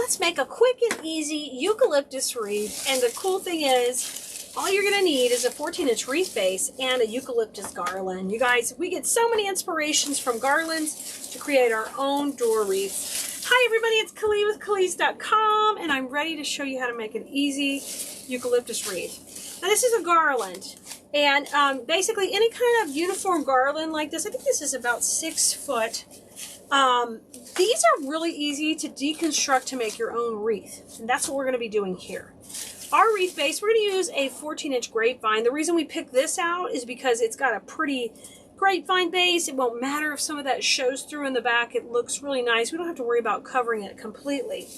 let's make a quick and easy eucalyptus wreath. And the cool thing is, all you're going to need is a 14-inch wreath base and a eucalyptus garland. You guys, we get so many inspirations from garlands to create our own door wreath. Hi everybody, it's Kali with Kali's.com, and I'm ready to show you how to make an easy eucalyptus wreath. Now this is a garland, and basically any kind of uniform garland like this, I think this is about 6 foot. These are really easy to deconstruct to make your own wreath, and that's what we're going to be doing here. Our wreath base, we're going to use a 14-inch grapevine. The reason we picked this out is because it's got a pretty grapevine base. It won't matter if some of that shows through in the back. It looks really nice. We don't have to worry about covering it completely.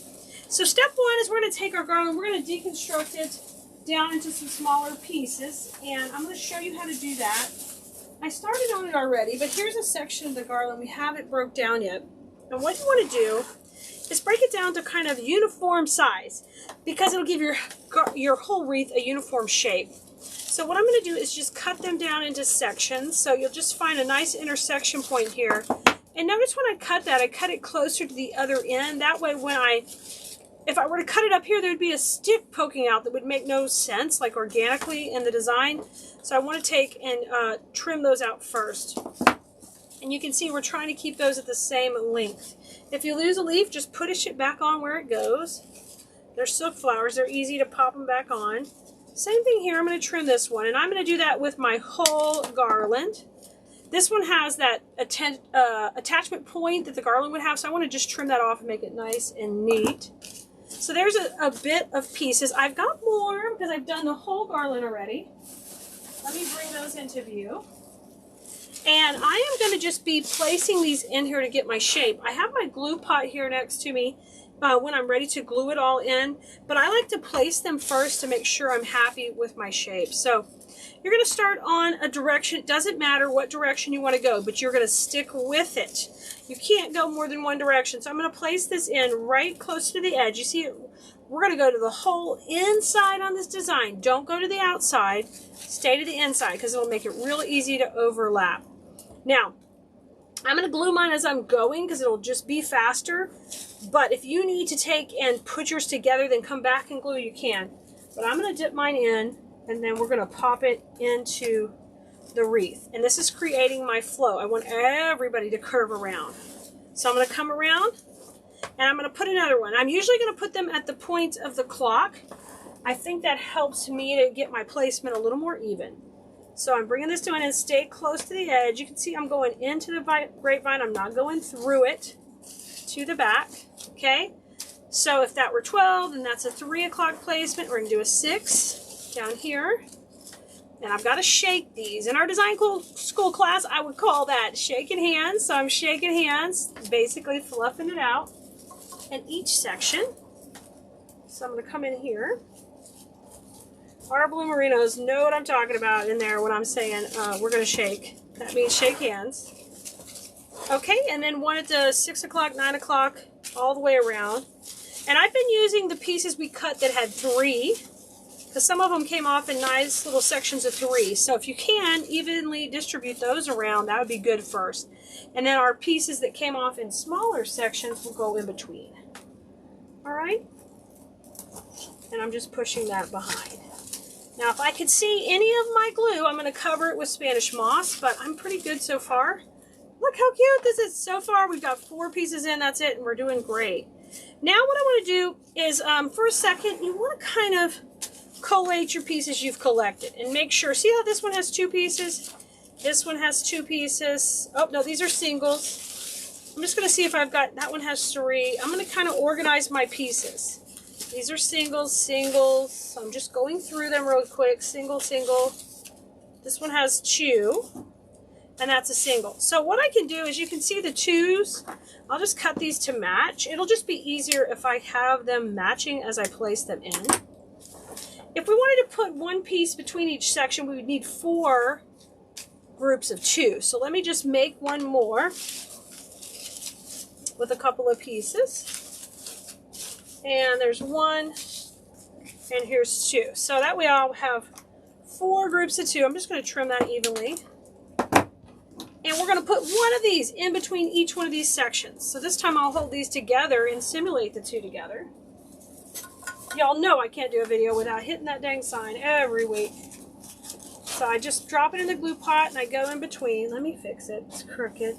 So step one is we're going to take our garland, we're going to deconstruct it down into some smaller pieces, and I'm going to show you how to do that. I started on it already, but here's a section of the garland. We haven't broke down yet. And what you want to do is break it down to kind of uniform size, because it'll give your whole wreath a uniform shape. So what I'm going to do is just cut them down into sections. So you'll just find a nice intersection point here. And notice when I cut that, I cut it closer to the other end. That way if I were to cut it up here, there would be a stick poking out that would make no sense, like organically in the design. So I want to take and trim those out first. And you can see we're trying to keep those at the same length. If you lose a leaf, just push it back on where it goes. They're silk flowers. They're easy to pop them back on. Same thing here. I'm going to trim this one, and I'm going to do that with my whole garland. This one has that attachment point that the garland would have, so I want to just trim that off and make it nice and neat. So there's a bit of pieces. I've got more because I've done the whole garland already. Let me bring those into view. And I am going to just be placing these in here to get my shape. I have my glue pot here next to me when I'm ready to glue it all in, but I like to place them first to make sure I'm happy with my shape. So you're going to start on a direction. It doesn't matter what direction you want to go, but you're going to stick with it. You can't go more than one direction. So I'm going to place this in right close to the edge. You see it? We're going to go to the whole inside on this design. Don't go to the outside. Stay to the inside because it will make it real easy to overlap. Now, I'm going to glue mine as I'm going because it'll just be faster. But if you need to take and put yours together, then come back and glue, you can. But I'm going to dip mine in, and then we're going to pop it into the wreath. And this is creating my flow. I want everybody to curve around. So I'm going to come around, and I'm going to put another one. I'm usually going to put them at the point of the clock. I think that helps me to get my placement a little more even. So I'm bringing this to an end, stay close to the edge. You can see I'm going into the grapevine. I'm not going through it to the back, okay? So if that were 12, then that's a 3 o'clock placement. We're going to do a 6 down here. And I've got to shake these. In our design school class, I would call that shaking hands. So I'm shaking hands, basically fluffing it out in each section. So I'm going to come in here. Our blue merinos know what I'm talking about in there when I'm saying we're going to shake. That means shake hands. Okay, and then one at the 6 o'clock, 9 o'clock, all the way around. And I've been using the pieces we cut that had 3, because some of them came off in nice little sections of 3. So if you can, evenly distribute those around. That would be good first. And then our pieces that came off in smaller sections will go in between. All right? And I'm just pushing that behind. Now, if I could see any of my glue, I'm going to cover it with Spanish moss, but I'm pretty good so far. Look how cute this is. So far, we've got 4 pieces in. That's it, and we're doing great. Now, what I want to do is, for a second, you want to kind of collate your pieces you've collected and make sure. See how this one has 2 pieces? This one has 2 pieces. Oh, no, these are singles. I'm just going to see if I've got, that one has 3. I'm going to kind of organize my pieces. These are singles, singles. So I'm just going through them real quick. Single, single. This one has 2, and that's a single. So what I can do is, you can see the 2s. I'll just cut these to match. It'll just be easier if I have them matching as I place them in. If we wanted to put 1 piece between each section, we would need 4 groups of 2. So let me just make one more with a couple of pieces. And there's 1, and here's 2. So that way I'll have 4 groups of 2. I'm just going to trim that evenly. And we're going to put one of these in between each one of these sections. So this time I'll hold these together and simulate the two together. Y'all know I can't do a video without hitting that dang sign every week. So I just drop it in the glue pot and I go in between. Let me fix it. It's crooked.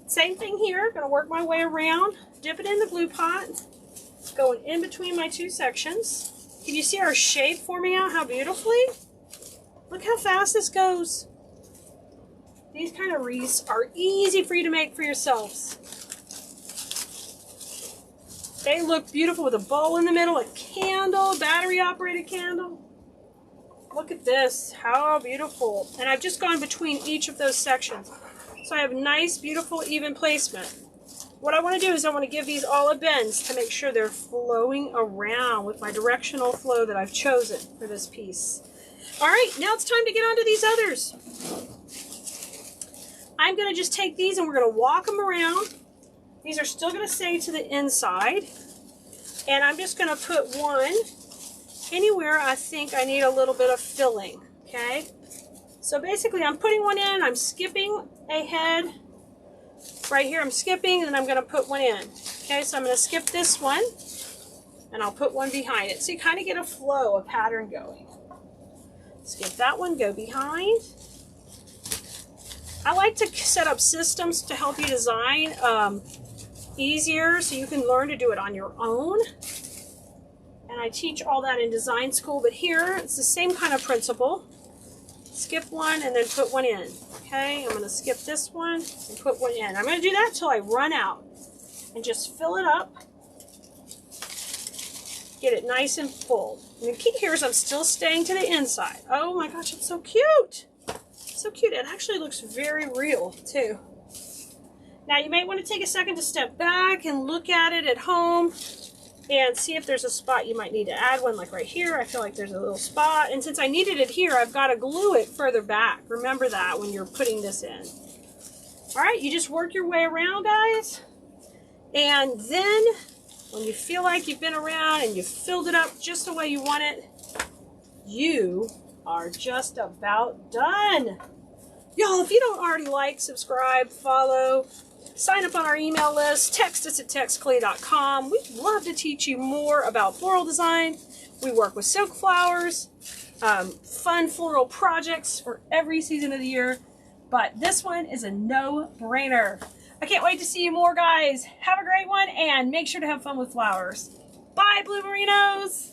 Same thing here. Going to work my way around. Dip it in the glue pot. Going in between my two sections. Can you see our shape forming out? How beautifully? Look how fast this goes. These kind of wreaths are easy for you to make for yourselves. They look beautiful with a bowl in the middle, a candle, battery operated candle. Look at this, how beautiful. And I've just gone between each of those sections. So I have nice, beautiful, even placement. What I want to do is I want to give these all a bend to make sure they're flowing around with my directional flow that I've chosen for this piece. All right, now it's time to get onto these others. I'm going to just take these and we're going to walk them around. These are still going to stay to the inside. And I'm just going to put one anywhere I think I need a little bit of filling, okay? So basically I'm putting one in, I'm skipping ahead. Right here I'm skipping and I'm going to put one in. Okay, so I'm going to skip this one and I'll put one behind it. So you kind of get a flow, a pattern going. Skip that one, go behind. I like to set up systems to help you design easier so you can learn to do it on your own. And I teach all that in design school, but here it's the same kind of principle. Skip one and then put one in. Okay, I'm going to skip this one and put one in. I'm going to do that until I run out and just fill it up. Get it nice and full. And the key here is I'm still staying to the inside. Oh my gosh, it's so cute. So cute. It actually looks very real too. Now you may want to take a second to step back and look at it at home and see if there's a spot you might need to add one, like right here. I feel like there's a little spot, and since I needed it here, I've got to glue it further back. Remember that when you're putting this in. All right, you just work your way around, guys, and then when you feel like you've been around and you've filled it up just the way you want it, you are just about done. Y'all, if you don't already like, subscribe, follow, sign up on our email list, text us at textclay.com. We'd love to teach you more about floral design. We work with silk flowers, fun floral projects for every season of the year, but this one is a no-brainer. I can't wait to see you more, guys. Have a great one, and make sure to have fun with flowers. Bye, Blue Merinos!